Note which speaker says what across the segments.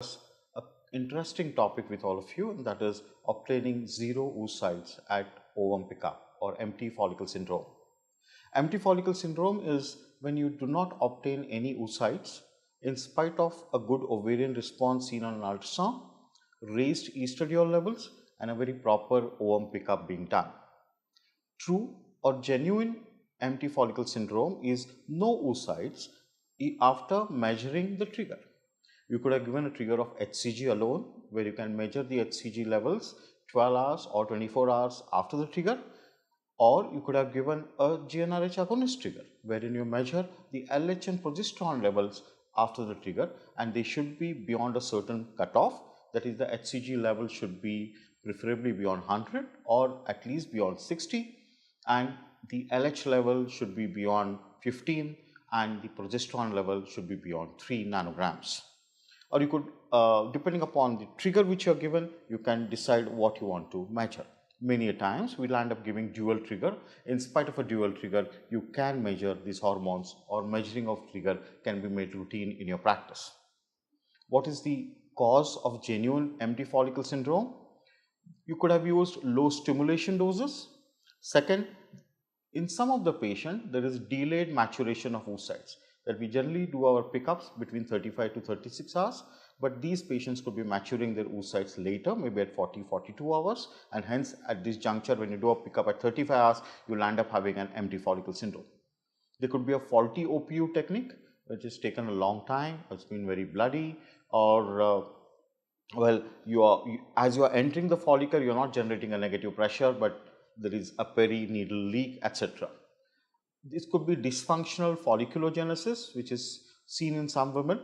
Speaker 1: an interesting topic with all of you, and that is obtaining zero oocytes at ovum pickup or empty follicle syndrome. Empty follicle syndrome is when you do not obtain any oocytes in spite of a good ovarian response seen on an ultrasound, raised estradiol levels, and a very proper ovum pickup being done. True or genuine empty follicle syndrome is no oocytes after measuring the trigger. You could have given a trigger of HCG alone, where you can measure the HCG levels 12 hours or 24 hours after the trigger, or you could have given a GnRH agonist trigger, wherein you measure the LH and progesterone levels after the trigger, and they should be beyond a certain cutoff. That is, the HCG level should be preferably beyond 100 or at least beyond 60, and the LH level should be beyond 15, and the progesterone level should be beyond 3 nanograms. Or you could, depending upon the trigger which you are given, you can decide what you want to measure. Many a times we will end up giving dual trigger. In spite of a dual trigger, you can measure these hormones, or measuring of trigger can be made routine in your practice. What is the cause of genuine empty follicle syndrome? You could have used low stimulation doses. Second, in some of the patient, there is delayed maturation of oocytes, that we generally do our pickups between 35 to 36 hours, but these patients could be maturing their oocytes later, maybe at 40-42 hours, and hence at this juncture, when you do a pickup at 35 hours, you will end up having an empty follicle syndrome. There could be a faulty OPU technique, which has taken a long time, it's been very bloody, or as you are entering the follicle, you are not generating a negative pressure, but there is a perineedle leak, etc. This could be dysfunctional folliculogenesis, which is seen in some women,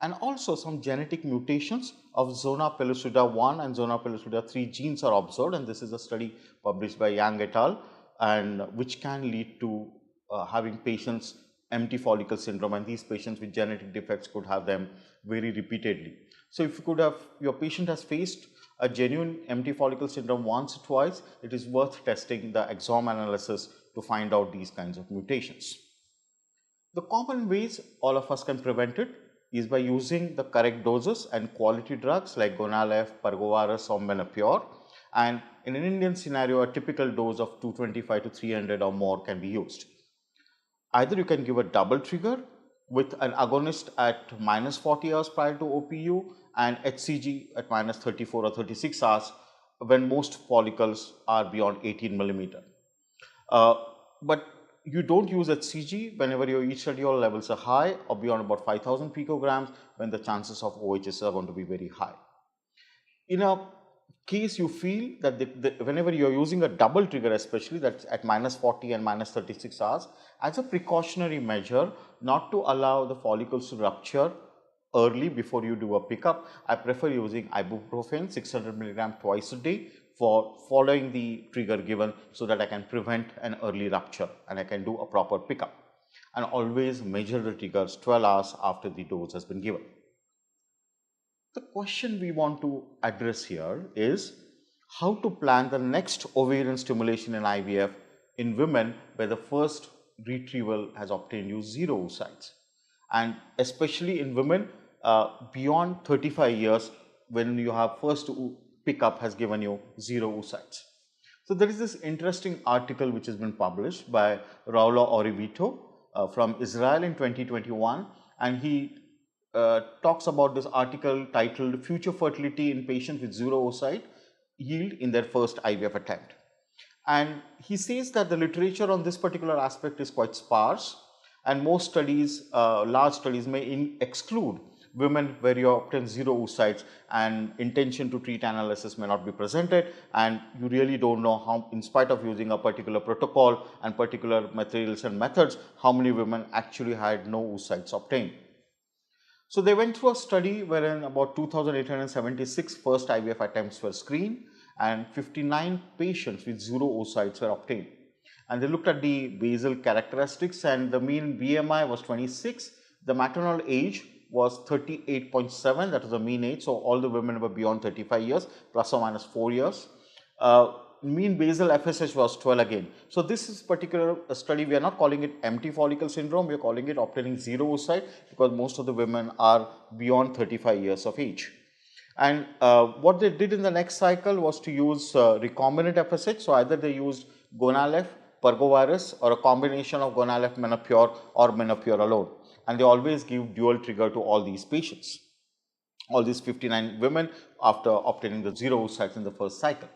Speaker 1: and also some genetic mutations of zona pellucida 1 and zona pellucida 3 genes are observed, and this is a study published by Yang et al., and which can lead to having patients empty follicle syndrome, and these patients with genetic defects could have them very repeatedly. So if you could have, your patient has faced a genuine empty follicle syndrome once or twice, it is worth testing the exome analysis to find out these kinds of mutations. The common ways all of us can prevent it is by using the correct doses and quality drugs like Gonal-F, Pargovaris or Menopur, and in an Indian scenario, a typical dose of 225 to 300 or more can be used. Either you can give a double trigger with an agonist at -40 hours prior to OPU and HCG at -34 or 36 hours when most follicles are beyond 18 millimeter. But you don't use HCG whenever your estradiol levels are high or beyond about 5000 picograms, when the chances of OHS are going to be very high. In a case you feel that whenever you are using a double trigger, especially that's at -40 and -36 hours, as a precautionary measure not to allow the follicles to rupture early before you do a pickup, I prefer using ibuprofen 600 milligram twice a day for following the trigger given, so that I can prevent an early rupture and I can do a proper pickup. And always measure the triggers 12 hours after the dose has been given. The question we want to address here is how to plan the next ovarian stimulation in IVF in women where the first retrieval has obtained you zero oocytes, and especially in women beyond 35 years when you have first pickup has given you zero oocytes. So there is this interesting article which has been published by Raula Orivito from Israel in 2021, and he talks about this article titled "Future Fertility in Patients with Zero Oocyte Yield in Their First IVF Attempt." And he says that the literature on this particular aspect is quite sparse, and most studies, large studies, may exclude women where you obtain zero oocytes, and intention to treat analysis may not be presented, and you really don't know how, in spite of using a particular protocol and particular materials and methods, how many women actually had no oocytes obtained. So they went through a study wherein about 2,876 first IVF attempts were screened, and 59 patients with zero oocytes were obtained. And they looked at the basal characteristics, and the mean BMI was 26, the maternal age was 38.7, that was the mean age, so all the women were beyond 35 years, plus or minus 4 years. mean basal FSH was 12 again. So this is particular study, we are not calling it empty follicle syndrome, we are calling it obtaining zero oocyte, because most of the women are beyond 35 years of age. And what they did in the next cycle was to use recombinant FSH. So either they used gonal-F, parvovirus, or a combination of gonal-F, menopure, or menopure alone. And they always give dual trigger to all these patients, all these 59 women after obtaining the zero oocytes in the first cycle.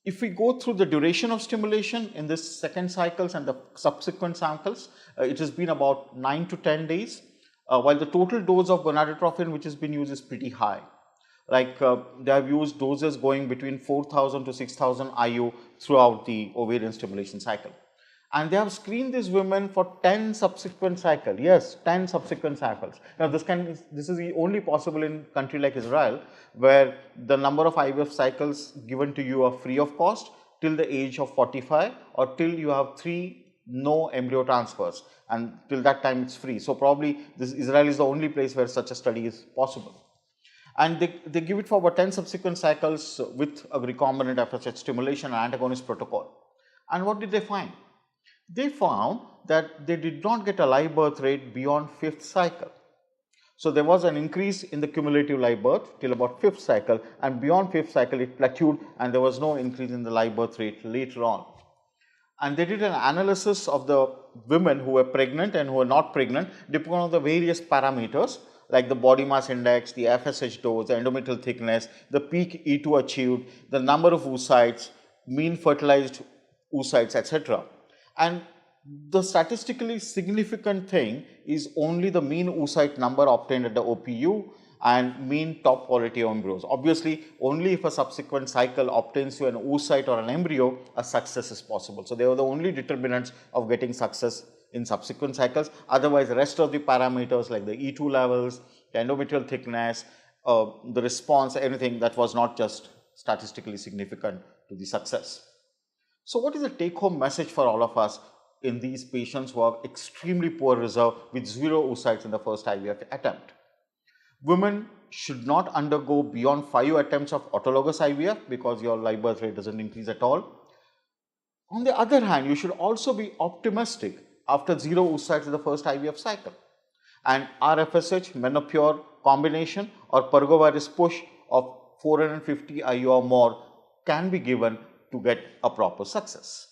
Speaker 1: If we go through the duration of stimulation in this second cycles and the subsequent cycles, it has been about 9 to 10 days, while the total dose of gonadotropin which has been used is pretty high. Like they have used doses going between 4,000 to 6,000 IU throughout the ovarian stimulation cycle. And they have screened these women for 10 subsequent cycles. Yes, 10 subsequent cycles. Now, this is only possible in a country like Israel, where the number of IVF cycles given to you are free of cost till the age of 45, or till you have 3 no embryo transfers, and till that time it's free. So probably Israel is the only place where such a study is possible. And they give it for about 10 subsequent cycles with a recombinant FSH stimulation and antagonist protocol. And what did they find? They found that they did not get a live birth rate beyond 5th cycle. So there was an increase in the cumulative live birth till about 5th cycle, and beyond 5th cycle it plateaued, and there was no increase in the live birth rate later on. And they did an analysis of the women who were pregnant and who were not pregnant, depending on the various parameters like the body mass index, the FSH dose, the endometrial thickness, the peak E2 achieved, the number of oocytes, mean fertilized oocytes, etc. And the statistically significant thing is only the mean oocyte number obtained at the OPU and mean top quality embryos. Obviously, only if a subsequent cycle obtains you an oocyte or an embryo, a success is possible. So they were the only determinants of getting success in subsequent cycles. Otherwise, the rest of the parameters like the E2 levels, the endometrial thickness, the response, anything that was not just statistically significant to the success. So what is the take-home message for all of us in these patients who have extremely poor reserve with zero oocytes in the first IVF attempt? Women should not undergo beyond 5 attempts of autologous IVF because your live birth rate doesn't increase at all. On the other hand, you should also be optimistic after zero oocytes in the first IVF cycle. And RFSH, menopure combination or parvovirus push of 450 IU or more can be given to get a proper success.